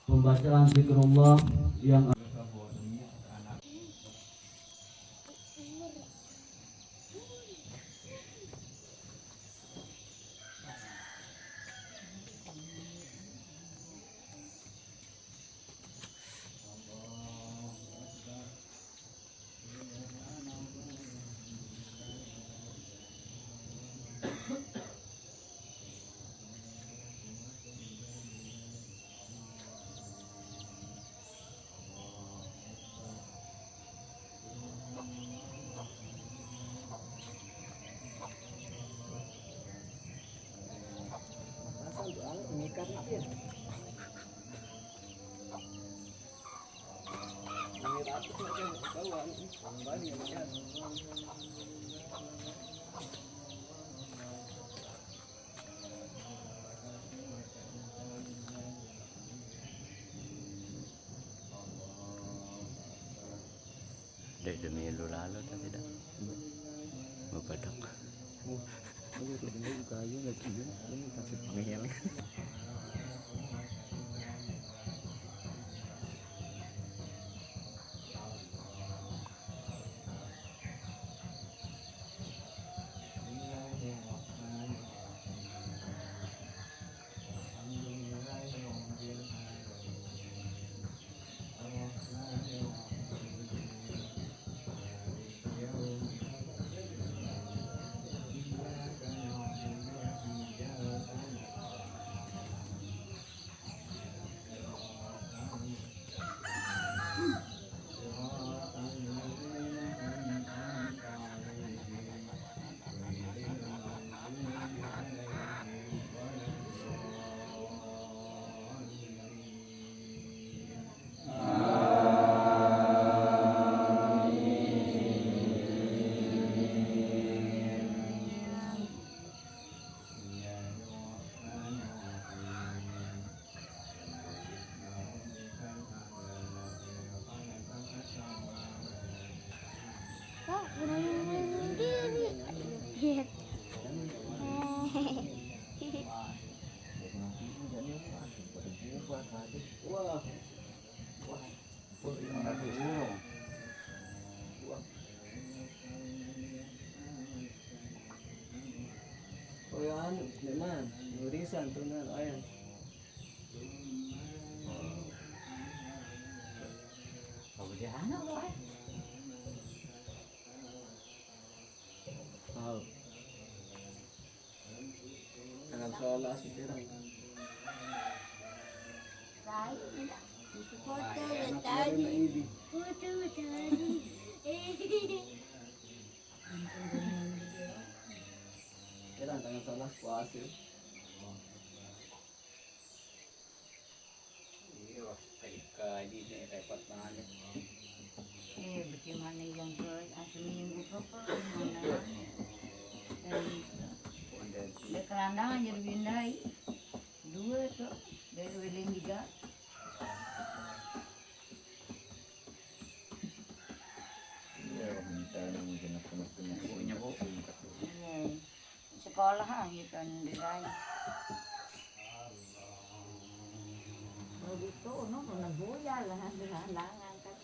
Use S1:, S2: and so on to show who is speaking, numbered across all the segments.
S1: Pembacaan zikrullah yang
S2: demi lu lalu atau tidak? Bapak
S1: tulisan tunan ayan. Jangan sholat sirang.
S3: Foto tadi. Foto tadi.
S1: Sirang jangan sholat puasa.
S3: Bagaimana yang seminggu mana? Dari kerandangan jadi pindai. Dua tuh dari Wiling tiga. Sekolah gitu nilai. Begitu, no, nabuya lah, halangan kan.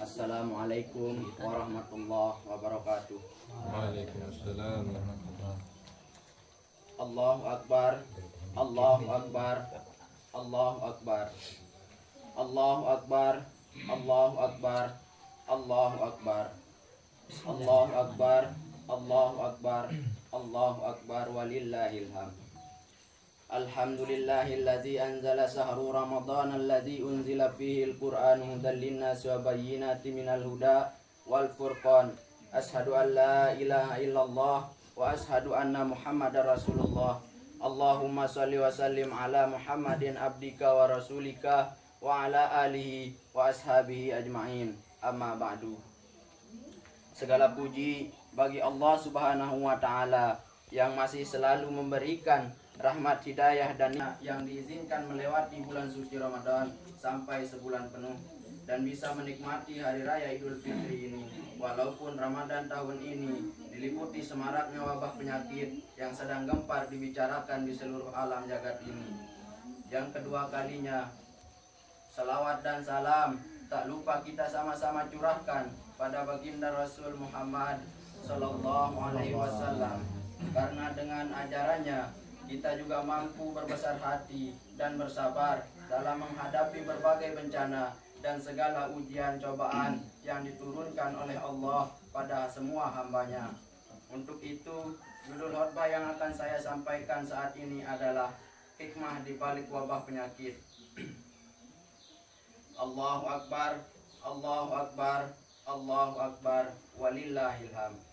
S4: Assalamualaikum warahmatullahi wabarakatuh.
S5: Waalaikumsalam.
S4: Allahu Akbar, Allahu Akbar, Allahu Akbar, Allahu Akbar, Allahu Akbar, Allahu Akbar, Allahu Akbar, Allahu Akbar, Allahu Akbar, walillahil hamd. Alhamdulillahillazi anzala sahru Ramadan allazi unzila fihi al-Qur'an hudan linnasi wa bayyinatin minal huda wal furqan. Ashhadu an la ilaha illallah wa ashhadu anna Muhammadar Rasulullah. Allahumma shalli wa sallim ala Muhammadin abdika wa rasulika wa ala alihi wa ashabihi ajma'in. Amma ba'du. Segala puji bagi Allah Subhanahu wa taala yang masih selalu memberikan rahmat hidayah dan yang diizinkan melewati bulan suci Ramadan sampai sebulan penuh dan bisa menikmati hari raya Idul Fitri ini. Walaupun Ramadan tahun ini diliputi semaraknya wabah penyakit yang sedang gempar dibicarakan di seluruh alam jagat ini. Yang kedua kalinya, salawat dan salam tak lupa kita sama-sama curahkan pada baginda Rasul Muhammad Sallallahu Alaihi Wasallam, karena dengan ajarannya kita juga mampu berbesar hati dan bersabar dalam menghadapi berbagai bencana dan segala ujian cobaan yang diturunkan oleh Allah pada semua hambanya. Untuk itu, judul khotbah yang akan saya sampaikan saat ini adalah hikmah di balik wabah penyakit. Allahu Akbar, Allahu Akbar, Allahu Akbar, walillahil hamd.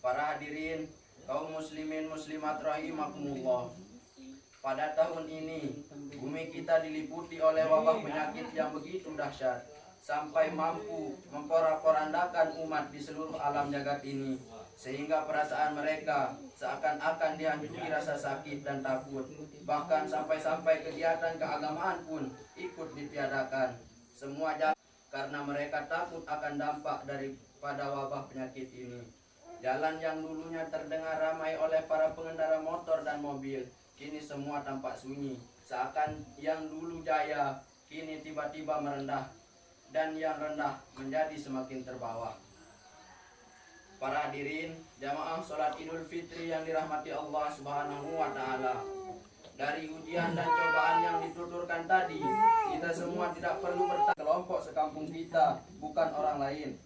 S4: Para hadirin, kaum muslimin muslimat rahimakumullah. Pada tahun ini bumi kita diliputi oleh wabah penyakit yang begitu dahsyat sampai mampu memporak-porandakan umat di seluruh alam jagat ini, sehingga perasaan mereka seakan-akan dihantui rasa sakit dan takut. Bahkan sampai-sampai kegiatan keagamaan pun ikut ditiadakan. Semua karena mereka takut akan dampak daripada wabah penyakit ini. Jalan yang dulunya terdengar ramai oleh para pengendara motor dan mobil, kini semua tampak sunyi. Seakan yang dulu jaya, kini tiba-tiba merendah. Dan yang rendah menjadi semakin terbawa. Para hadirin, jamaah sholat Idul Fitri yang dirahmati Allah Subhanahu wa ta'ala. Dari ujian dan cobaan yang dituturkan tadi, kita semua tidak perlu bertanya kelompok sekampung kita, bukan orang lain.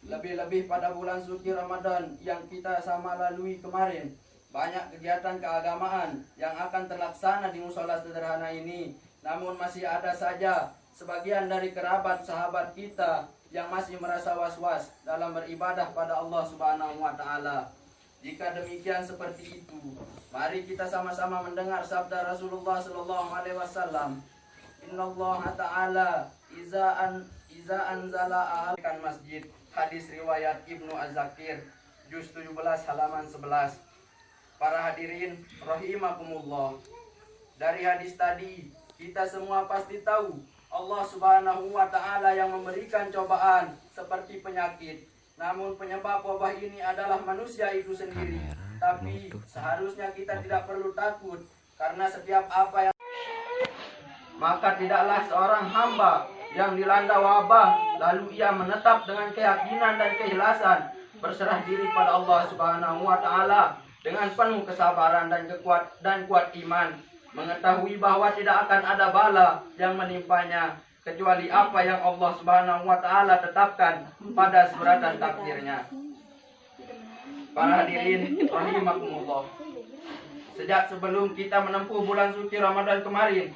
S4: Lebih-lebih pada bulan suci Ramadan yang kita sama lalui kemarin, banyak kegiatan keagamaan yang akan terlaksana di musola sederhana ini. Namun masih ada saja sebagian dari kerabat sahabat kita yang masih merasa was-was dalam beribadah pada Allah Subhanahu wa ta'ala. Jika demikian seperti itu, mari kita sama-sama mendengar sabda Rasulullah sallallahu alaihi wasallam. Innallaha ta'ala iza anzala ahalkan masjid. Hadis riwayat Ibnu Az-Zakir, juz 17 halaman 11. Para hadirin rahimakumullah. Dari hadis tadi, kita semua pasti tahu Allah Subhanahu wa ta'ala yang memberikan cobaan seperti penyakit. Namun penyebab wabah ini adalah manusia itu sendiri. Tapi seharusnya kita tidak perlu takut, karena setiap apa yang maka tidaklah seorang hamba yang dilanda wabah lalu ia menetap dengan keyakinan dan keikhlasan, berserah diri pada Allah Subhanahu wa ta'ala dengan penuh kesabaran dan kuat iman, mengetahui bahwa tidak akan ada bala yang menimpanya kecuali apa yang Allah Subhanahu wa ta'ala tetapkan pada suratan takdirnya. Para hadirin rahimakumullah, sejak sebelum kita menempuh bulan suci Ramadan kemarin,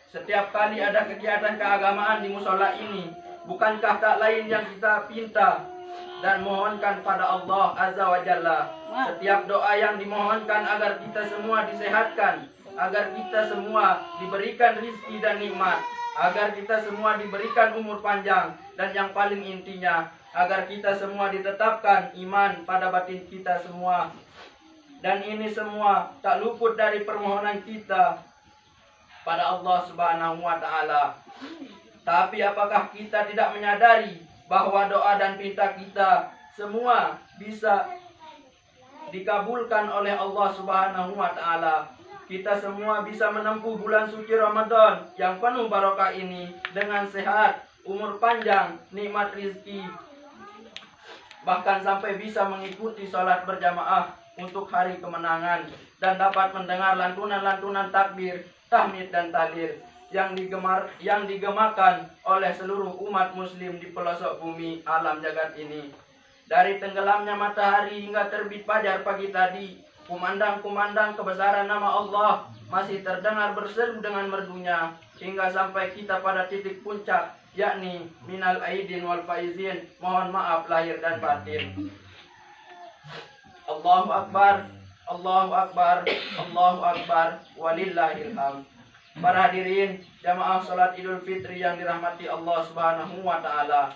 S4: setiap kali ada kegiatan keagamaan di musola ini, bukankah tak lain yang kita pinta dan mohonkan pada Allah Azza wa Jalla? Setiap doa yang dimohonkan agar kita semua disehatkan, agar kita semua diberikan rizki dan nikmat, agar kita semua diberikan umur panjang, dan yang paling intinya, agar kita semua ditetapkan iman pada batin kita semua. Dan ini semua tak luput dari permohonan kita pada Allah Subhanahu wa ta'ala. Tapi apakah kita tidak menyadari bahwa doa dan pinta kita semua bisa dikabulkan oleh Allah Subhanahu wa ta'ala? Kita semua bisa menempuh bulan suci Ramadan yang penuh barokah ini dengan sehat, umur panjang, nikmat rizki, bahkan sampai bisa mengikuti sholat berjamaah untuk hari kemenangan dan dapat mendengar lantunan-lantunan takbir, tahmid dan tahlil yang digemakan oleh seluruh umat muslim di pelosok bumi alam jagat ini. Dari tenggelamnya matahari hingga terbit fajar pagi tadi, kumandang-kumandang kebesaran nama Allah masih terdengar berseru dengan merdunya hingga sampai kita pada titik puncak, yakni minal aidin wal faizin, mohon maaf lahir dan batin. Allahu Akbar, Allahu Akbar, Allahu Akbar, walillahil hamd. Para hadirin jamaah salat Idul Fitri yang dirahmati Allah Subhanahu wa taala.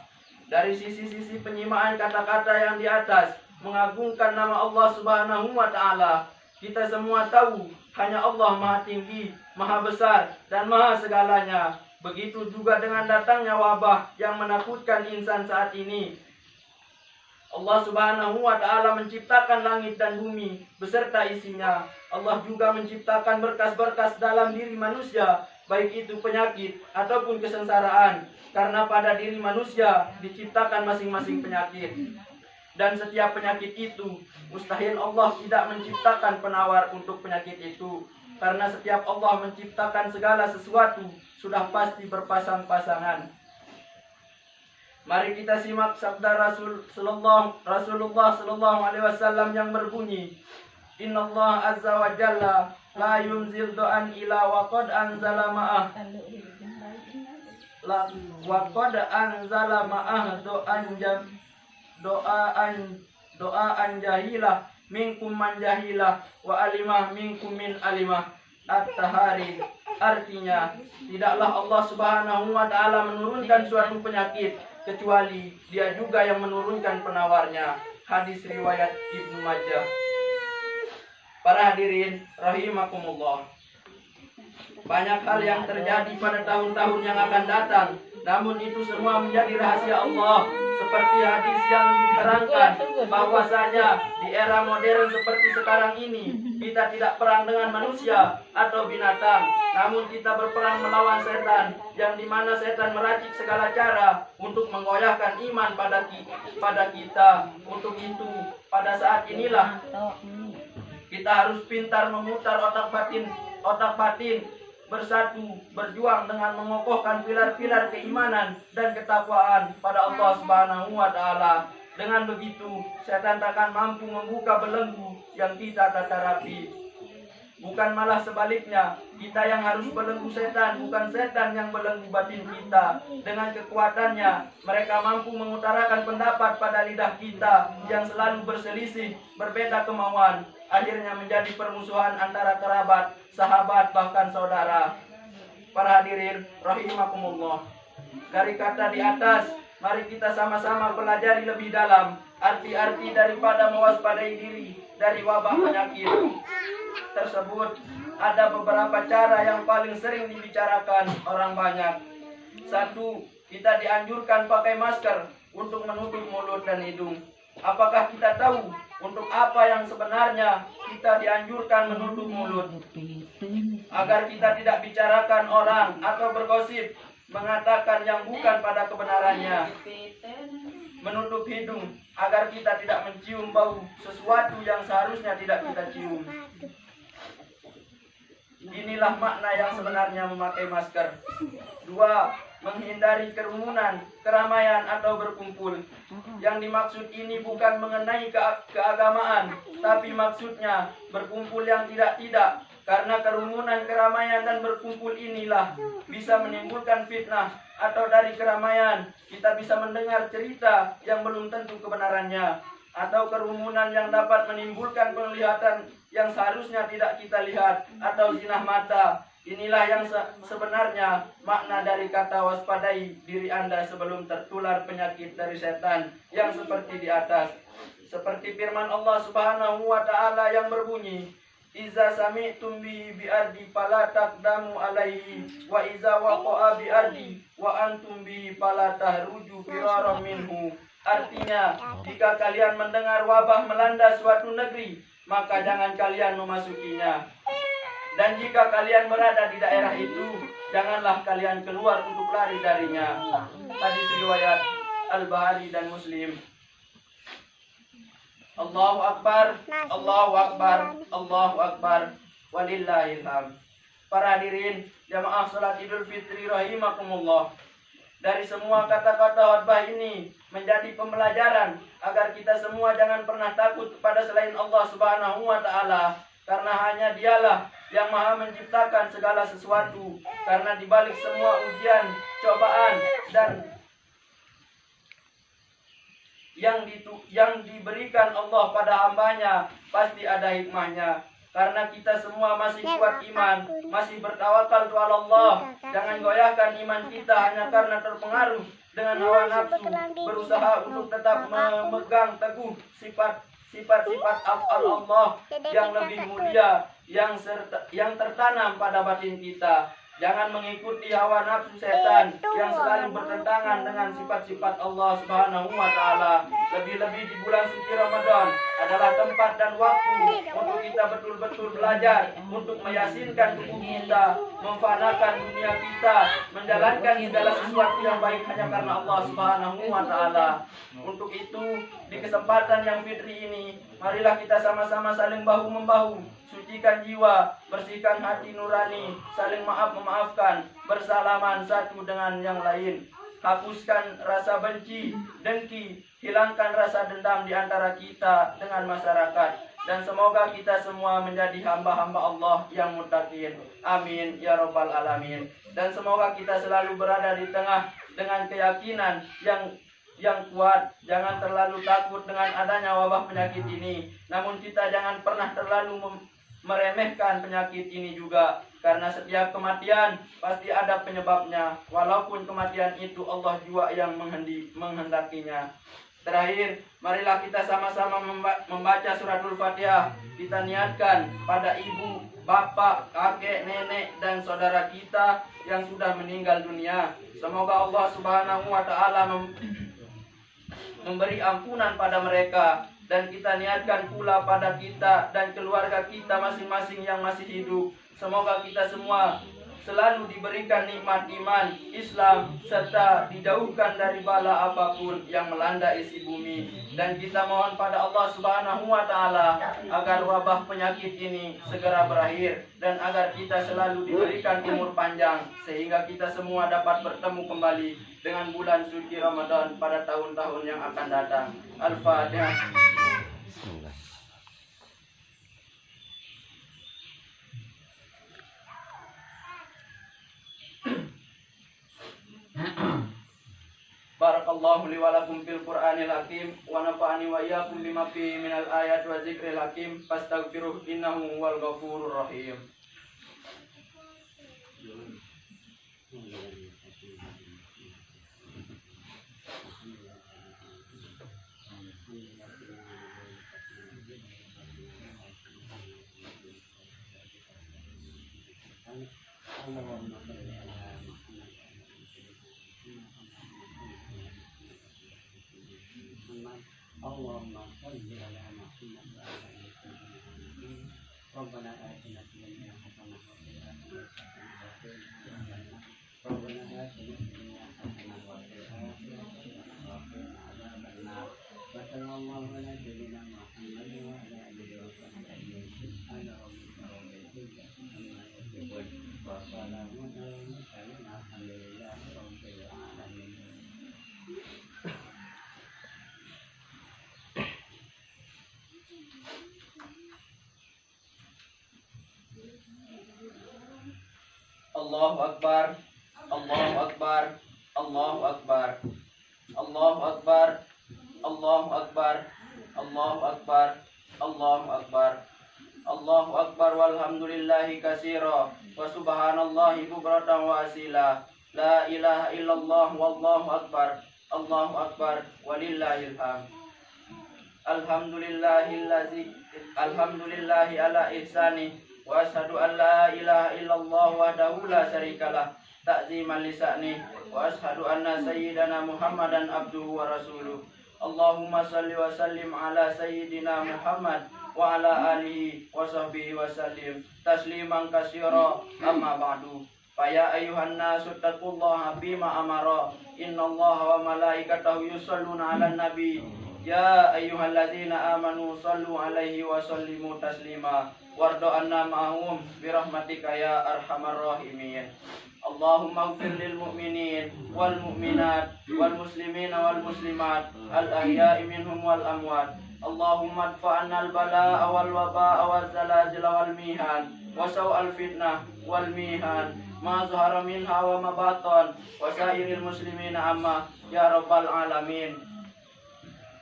S4: Dari sisi-sisi penyimaan kata-kata yang di atas mengagungkan nama Allah Subhanahu wa taala, kita semua tahu hanya Allah Maha Tinggi, Maha Besar dan Maha segalanya. Begitu juga dengan datangnya wabah yang menakutkan insan saat ini. Allah Subhanahu wa taala menciptakan langit dan bumi beserta isinya. Allah juga menciptakan berkas-berkas dalam diri manusia, baik itu penyakit ataupun kesengsaraan. Karena pada diri manusia diciptakan masing-masing penyakit. Dan setiap penyakit itu mustahil Allah tidak menciptakan penawar untuk penyakit itu. Karena setiap Allah menciptakan segala sesuatu sudah pasti berpasang-pasangan. Mari kita simak sabda Rasulullah sallallahu alaihi wasallam yang berbunyi, Innallaha azza wa jalla la yunzil do'an ila wa qad anzala ma'ah doaan jahilah minkum man jahilah wa alimah minkum min alimah. At-Tahari, artinya tidaklah Allah Subhanahu wa taala menurunkan suatu penyakit kecuali Dia juga yang menurunkan penawarnya. Hadis riwayat Ibnu Majah. Para hadirin rahimakumullah, banyak hal yang terjadi pada tahun-tahun yang akan datang, namun itu semua menjadi rahasia Allah. Seperti hadis yang diterangkan bahwasanya di era modern seperti sekarang ini, kita tidak perang dengan manusia atau binatang, namun kita berperang melawan setan, yang dimana setan meracik segala cara untuk menggoyahkan iman pada kita. Untuk itu, pada saat inilah kita harus pintar memutar otak batin bersatu, berjuang dengan mengokohkan pilar-pilar keimanan dan ketakwaan pada Allah Subhanahu wa taala. Dengan begitu, setan takkan mampu membuka belenggu yang kita tata rapi. Bukan malah sebaliknya, kita yang harus belenggu setan, bukan setan yang belenggu batin kita. Dengan kekuatannya, mereka mampu mengutarakan pendapat pada lidah kita yang selalu berselisih, berbeda kemauan. Akhirnya menjadi permusuhan antara kerabat, sahabat, bahkan saudara. Para hadirin rahimakumullah, dari kata di atas, mari kita sama-sama pelajari lebih dalam arti-arti daripada mewaspadai diri dari wabah penyakit tersebut. Ada beberapa cara yang paling sering dibicarakan orang banyak. 1. Kita dianjurkan pakai masker untuk menutup mulut dan hidung. Apakah kita tahu untuk apa yang sebenarnya kita dianjurkan menutup mulut? Agar kita tidak bicarakan orang atau bergosip, mengatakan yang bukan pada kebenarannya. Menutup hidung agar kita tidak mencium bau sesuatu yang seharusnya tidak kita cium. Inilah makna yang sebenarnya memakai masker. 2. Menghindari kerumunan, keramaian atau berkumpul. Yang dimaksud ini bukan mengenai keagamaan, tapi maksudnya berkumpul yang tidak-tidak. Karena kerumunan, keramaian dan berkumpul inilah bisa menimbulkan fitnah, atau dari keramaian kita bisa mendengar cerita yang belum tentu kebenarannya, atau kerumunan yang dapat menimbulkan penglihatan yang seharusnya tidak kita lihat, atau zinah mata. Inilah yang sebenarnya makna dari kata waspadai diri Anda sebelum tertular penyakit dari setan yang seperti di atas. Seperti firman Allah Subhanahu wa taala yang berbunyi, Iza sami'tum bi ardi fala taqdamu alaihi wa iza waqa'a bi ardi wa antum bi fala tahruju firaran minhu. Artinya, jika kalian mendengar wabah melanda suatu negeri, maka jangan kalian memasukinya. Dan jika kalian berada di daerah itu, janganlah kalian keluar untuk lari darinya. Hadis riwayat Al-Bukhari dan Muslim. Allahu Akbar, Allahu Akbar, Allahu Akbar, walillahil hamd. Para hadirin jamaah salat Idul Fitri rahimakumullah. Dari semua kata-kata khutbah ini menjadi pembelajaran agar kita semua jangan pernah takut kepada selain Allah Subhanahu wa taala, karena hanya Dialah yang Maha menciptakan segala sesuatu. Karena di balik semua ujian, cobaan dan yang diberikan Allah pada hambanya pasti ada hikmahnya. Karena kita semua masih kuat iman, masih bertawakal kepada Allah. Jangan goyahkan iman kita hanya karena terpengaruh dengan hawa nafsu. Berusaha untuk tetap memegang teguh sifat-sifat af'al Allah yang lebih mulia, yang tertanam pada batin kita. Jangan mengikuti hawa nafsu setan yang selalu bertentangan dengan sifat-sifat Allah Subhanahu wa taala. Lebih-lebih di bulan suci Ramadan adalah tempat dan waktu untuk kita betul-betul belajar, untuk meyasinkan tubuh kita, memfanakan dunia kita, menjalankan segala sesuatu yang baik hanya karena Allah Subhanahu wa taala. Untuk itu, di kesempatan yang fitri ini, marilah kita sama-sama saling bahu-membahu, sucikan jiwa, bersihkan hati nurani, saling memaafkan, bersalaman satu dengan yang lain. Hapuskan rasa benci, dengki, hilangkan rasa dendam di antara kita dengan masyarakat. Dan semoga kita semua menjadi hamba-hamba Allah yang muttaqin. Amin ya rabbal alamin. Dan semoga kita selalu berada di tengah dengan keyakinan yang kuat. Jangan terlalu takut dengan adanya wabah penyakit ini. Namun kita jangan pernah terlalu meremehkan penyakit ini juga, karena setiap kematian pasti ada penyebabnya, walaupun kematian itu Allah juga yang menghendakinya. Terakhir, marilah kita sama-sama membaca suratul Fatihah. Kita niatkan pada ibu, bapak, kakek, nenek, dan saudara kita yang sudah meninggal dunia. Semoga Allah Subhanahu wa taala memberi ampunan pada mereka. Dan kita niatkan pula pada kita dan keluarga kita masing-masing yang masih hidup. Semoga kita semua selalu diberikan nikmat iman, Islam, serta dijauhkan dari bala apapun yang melanda isi bumi. Dan kita mohon pada Allah Subhanahu wa taala agar wabah penyakit ini segera berakhir, dan agar kita selalu diberikan umur panjang sehingga kita semua dapat bertemu kembali dengan bulan suci Ramadan pada tahun-tahun yang akan datang. Al-Fatihah.
S2: Bismillah.
S4: Barakallahu li wa lakum fil Qur'anil Hakim wa nafa'ani wa iyyakum bima fihi minal ayati wa dzikril hakim. Fastaghfiruh innahu huwal ghafurur rahim.
S1: Allahumma shalli ala Muhammad wa ala ali Muhammad. Rabbana atina fid dunya hasanah wa fil akhirati hasanah. Rabbana atina fid dunya hasanah wa fil akhirati hasanah wa qina adzaban nar. Wa sallallahu ala sayyidina Muhammad wa ala alihi wa sahbihi. Subhana rabbika rabbil izzati amma yasifun wa salamun alal mursalin walhamdulillahi rabbil alamin.
S4: Allahu Akbar, Allahu Akbar, Allahu Akbar, Allahu Akbar, Allahu Akbar, Allahu Akbar, Allahu Akbar, Allahu Akbar, walhamdulillahi katsira wa subhanallahi bukratan wa asila. La ilaha illallah wallahu akbar, Allahu akbar, walillahil hamd. Alhamdulillahi ala ihsani. Wa ashadu an la ilaha illallah wahdahu la syarikalah ta'ziman lisa'ni. Wa ashadu anna sayyidana Muhammadan abduhu wa rasuluh. Allahumma salli wa sallim ala sayyidina Muhammad wa ala alihi wa sahbihi wa sallim tasliman katsira amma ba'du. Faya ayyuhan nasu taqullaha bima amara innallaha wa malaikatahu yusholluna 'alan nabi ya ayyuhalladzina amanu shallu 'alaihi wa sallimu taslima wardo anna ma'hum birahmatika ya arhamar rahimin. Allahumma ighfir lil mu'minin wal mu'minat wal muslimina wal muslimat al ahya'i minhum wal amwat. Allahumma adfa'na al bala'a wal waba'a wal zalazila wal mihan wa saw'al fitnah wal mihan ma zahara minha wa ma batan wa sairil muslimina amma ya rabbal alamin.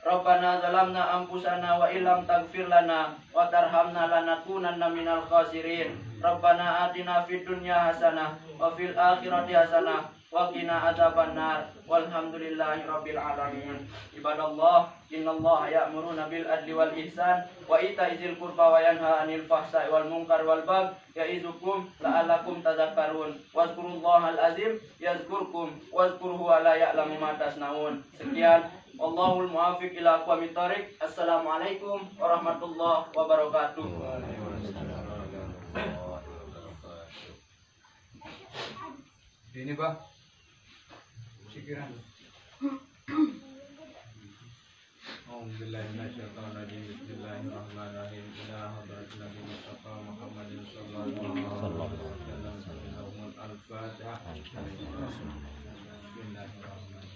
S4: Rabbana zalamna anfusana wa illam taghfir lana wa tarhamna lanakunanna minal khasirin. Rabbana atina fid dunya hasanah wa fil akhirati hasanah wa qina adzabannar. Walhamdulillahi rabbil alamin. Ibadallah, innallaha ya'muruna bil adli wal ihsan wa ita'i dzil qurba wa yanha 'anil fahsai wal munkar wal baghi ya'izukum la'allakum tadhakkarun. Wazkurullahal azim yazkurkum wazkuruhu wa la ya'lamu ma tasnaun. Sekian, Allahul muwaffiq ila aqwamit thoriq. Assalamualaikum warahmatullahi wabarakatuh.
S1: Ini Pak, sikiran.
S5: Bismillahirrahmanirrahim. Ila hadratin Nabi Mustafa Muhammadin sallallahu alaihi wasallam. Al-Fatihah. Bismillahirrahmanirrahim.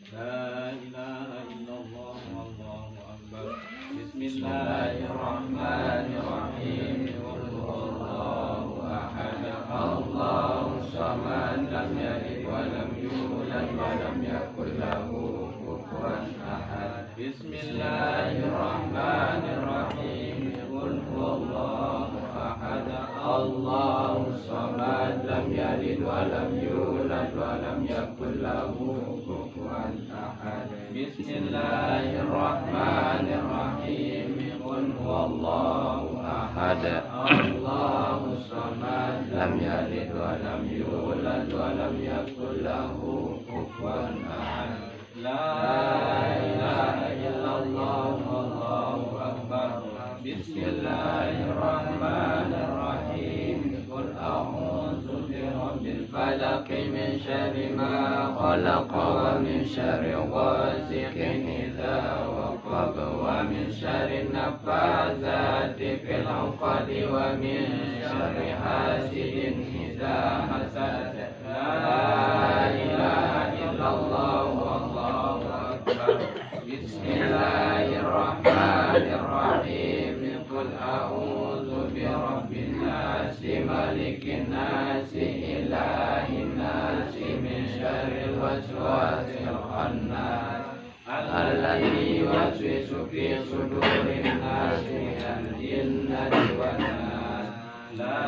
S5: La ilaha illallah wallahu akbar. Bismillahirrahmanirrahim. Qul huwallahu ahad. Allahus samad. Lam yalid wa lam yulad wa lam yakul lahu kufuwan ahad. Bismillahirrahmanirrahim. Qul huwallahu ahad. Allahus samad. Lam yalid wa lam yulad wa lam yakul lahu kufuwan ahad. Bismillahirrahmanirrahim. Qul huwallahu ahad. Allahus samad. Lam yalid wa lam yulad wa lam yakul lahu kufuwan ahad. La ilaha illallah wallahu akbar. Bismillahirrahmanirrahim. Qul a'udzu birabbil falaq min syarri ma khalaq wa min syarri ghasiqin idza waqab wa min syarri naffazati fil 'uqad wa min syarri hasidin idza hasad. La ilaha illallah wallahu akbar. Bismillahirrahmanirrahim. Qul a'udzu birabbin nas malikin nas ilahin nas min syarril waswasil khannas alladzi yuwaswisu fi sudurin nas minal jinnati wan nas. La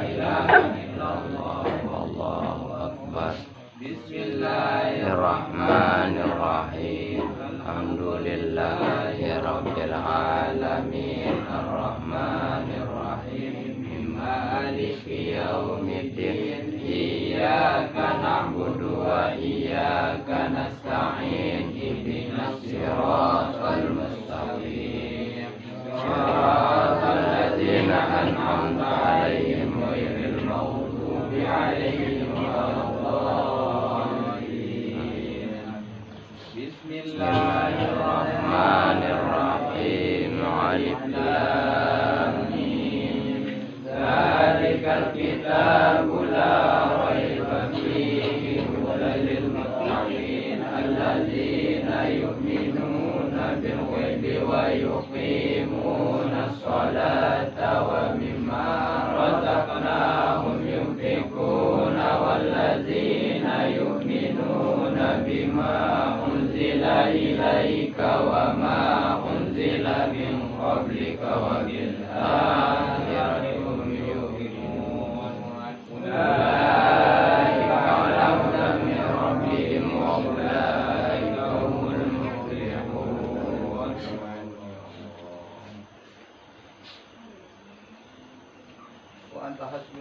S5: ilaha illallah wallahu akbar. Bismillahirrahmanirrahim. Alhamdulillahi rabbil alamin. Arrahmanirrahim. Maliki yaumiddin. Iyyaka na'budu wa iyyaka nasta'in. Ihdinas siratal mustaqim. Siratal ladzina an'amta 'alaihim ghairil maghdubi 'alaihim Bismillahirrahmanirrahim. Alif lam mim. Dzalikal kitabu la raiba fihi hudan lil muttaqin alladzina yu'minuna bil ghaibi wa yuqimuna as-salata wa mimma razaqnahum yunfiquna walladzina yu'minuna bima unzila ilaika wa ma unzila min qablika wa bil akhirati hum yuqinun. Ulaika ala hudan min rabbihim wa ulaika humul muflihun.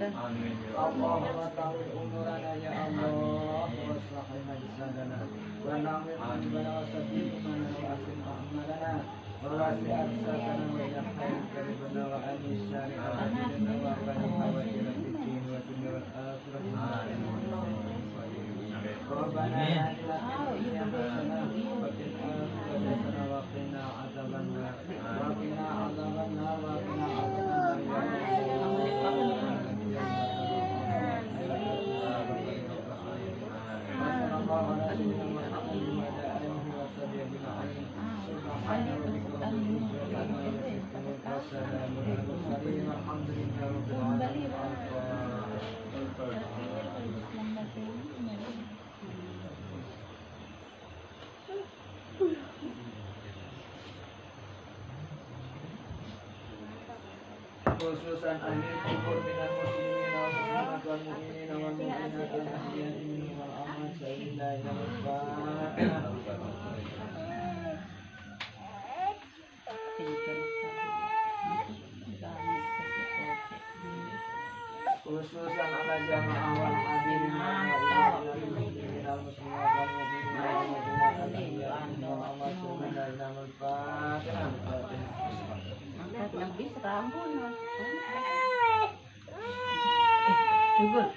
S6: Allahumma tawil umurana ya Allah wa aslih lana lisanana wa na'mir qalbana wa sabbih imanana wa asim a'malana wa wasi' arsakana wa yahfaz karibana wa anis syari'ana wa qana wa ila fitin wa dunya wal akhirah Rabbana atina fid dunya hasanah wa fil akhirati hasanah wa qina adzabannar wa qina adzabannar wa qina adzabannar khususan ahli kubur minal muslimin wal muslimat wal mu'minin wal mu'minat wal ahya'i minhum wal amwat sa'ilillah ila khususan ala jamaah wal hadirin wal muslimin wal muslimat wal mu'minin wal mu'minat wal ahya'i minhum wal amwat sa'ilillah ila
S3: Yang bisa rambut mas. Cukup.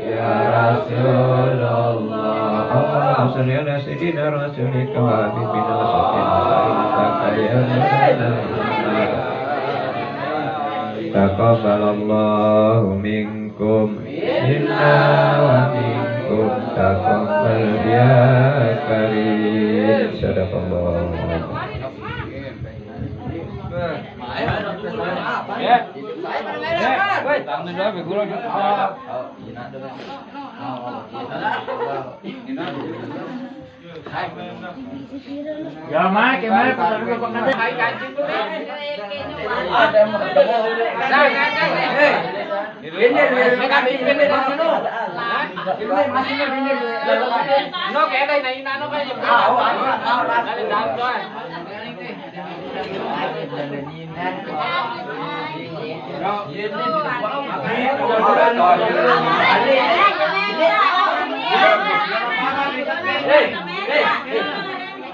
S7: Ya Rasul
S5: Allahumma shalli ala sayyidina rasulika wa habibina wa syafi'ina ya taqabbalallahu minkum minna wa minkum taqabbal ya karim. Sadaqallahu.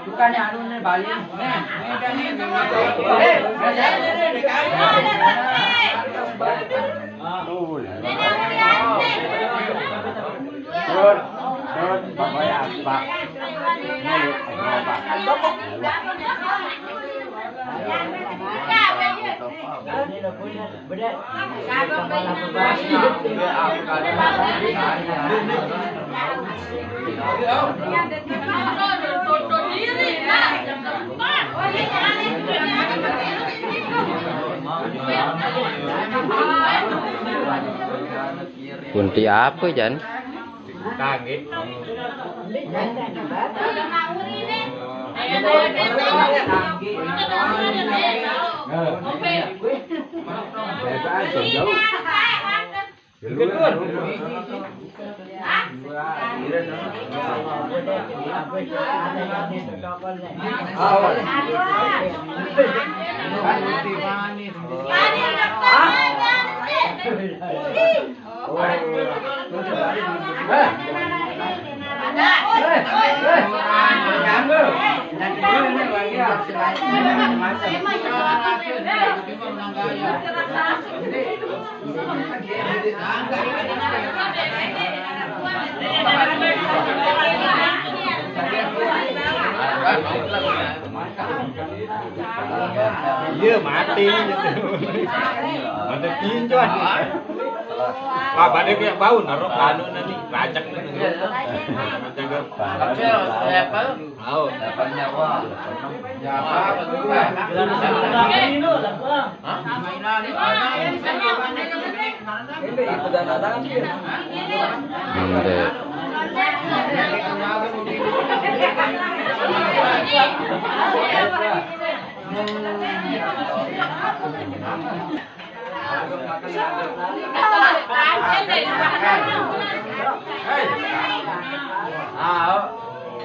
S6: Bukannya anunya balik.
S2: Kunti apa Jan?
S5: Kaget. Iya mati ada pinjauan Pak badai kayak bau naruh kanu nanti bacak tahu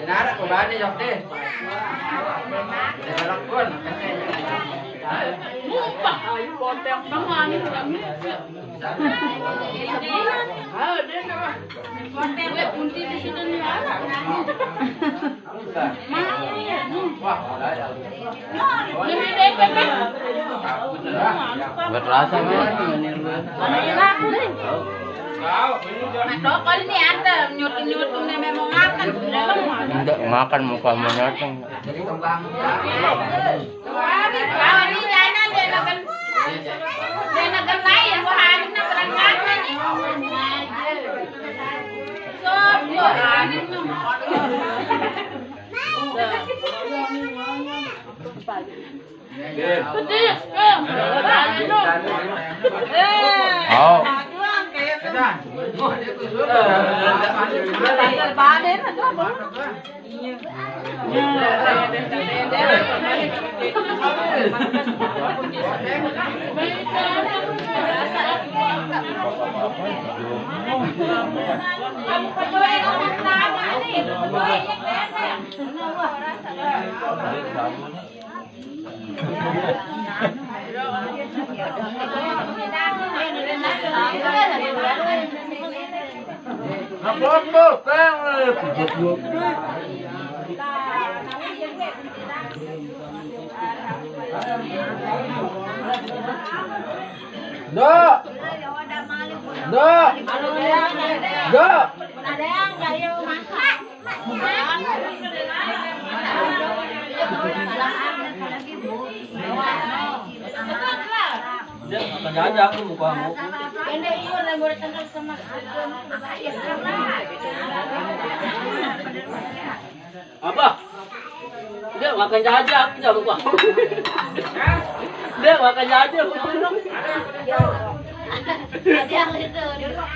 S4: Nara ko ba ni Jok deh. Lakon.
S7: Mumpah ayo botek bangan kami. Dia nak botek we kunci di situ ni ada. Wah, lebih deh Pepe.
S2: Berasa kan?
S7: Nah, kalau ini ada nyut-nyut ini memang makan.
S2: Tidak makan muka menyotong.
S4: Jadi kembang.
S7: Kalau ini jangan dia nak lain, bahan nak berangkat ni.
S2: Oh.
S8: Apa? Dia makan jajan aja lupa. Dia makan jajan lupa.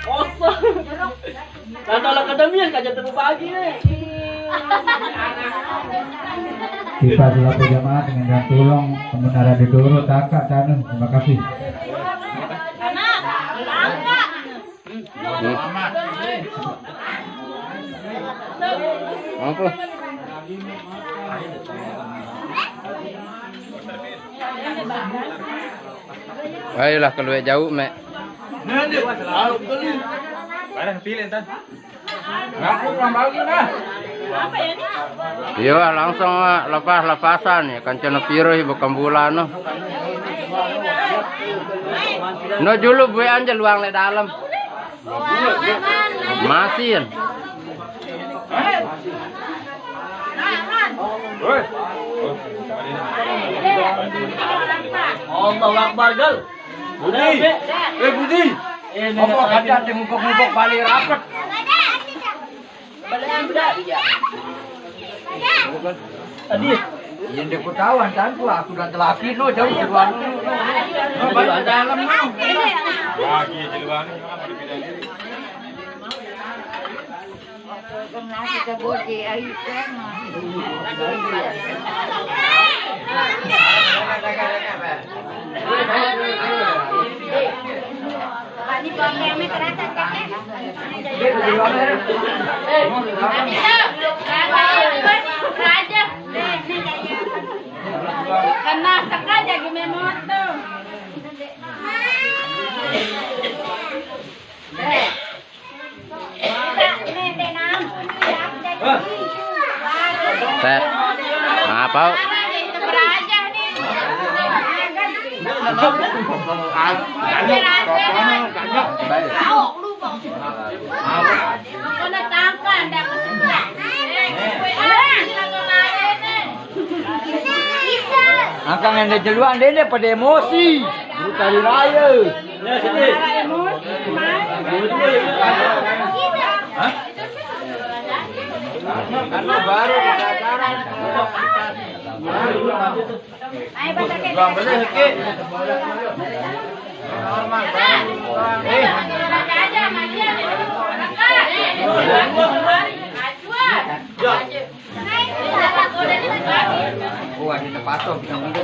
S8: Kosong. Kalau akademian kaja temu pagi nih.
S6: Kita selaku jamaah dengan dan tolong sementara didoro kakak Canu. Terima kasih.
S2: Apa? Ayolah keluar jauh, Mek.
S5: Barang pilih entar. Aku kembali nah.
S2: Iya, langsung lepas-lepasan ya. Kancana piro bukan bulan no. No dulu gue aja luang le dalam. Masin.
S8: Allahu Akbar gal.
S5: Budi. Budi. Apa kaca tengupok-ngupok balik rapat.
S8: Tadi
S6: Yang dia ketahuan kan tuh aku udah telaki lo jauh keluar lo. Balik dalam lo.
S5: Lagi jeluan.
S3: Kita boci air
S7: Karena sengaja gini moto.
S2: Teh. Apa?
S6: Angkang yang jeluan dia pada emosi. Berkali raya.
S8: ya sini.
S6: Karena baru pacaran. Bang bener ke? Normal. Wah, ini pasok bisa minum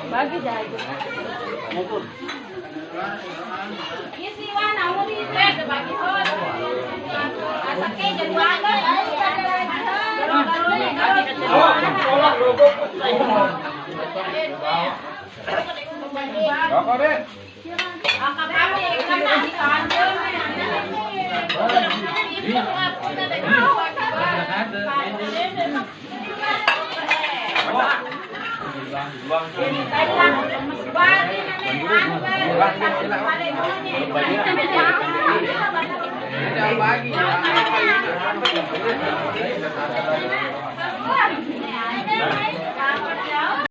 S7: Bagi jago. Isi warna mau di set bagi hot. Asake jadi warna.
S5: Apa deh?
S7: Apa kami kan di kantor. Bagi